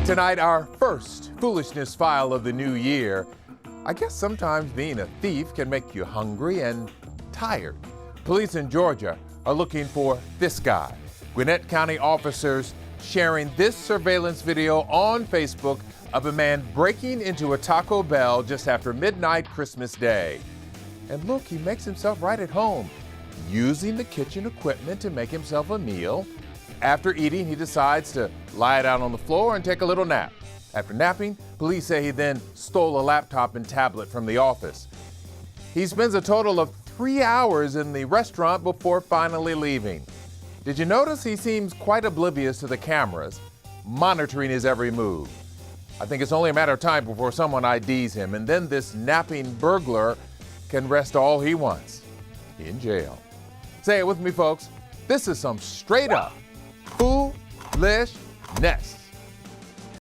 Tonight, our first Foolishness File of the new year. I guess sometimes being a thief can make you hungry and tired. Police in Georgia are looking for this guy. Gwinnett County officers sharing this surveillance video on Facebook of a man breaking into a Taco Bell just after midnight Christmas Day. And look, he makes himself right at home, using the kitchen equipment to make himself a meal. After eating, he decides to lie down on the floor and take a little nap. After napping, police say he then stole a laptop and tablet from the office. He spends a total of 3 hours in the restaurant before finally leaving. Did you notice he seems quite oblivious to the cameras, monitoring his every move? I think it's only a matter of time before someone IDs him, and then this napping burglar can rest all he wants in jail. Say it with me, folks. This is some straight up foolishness.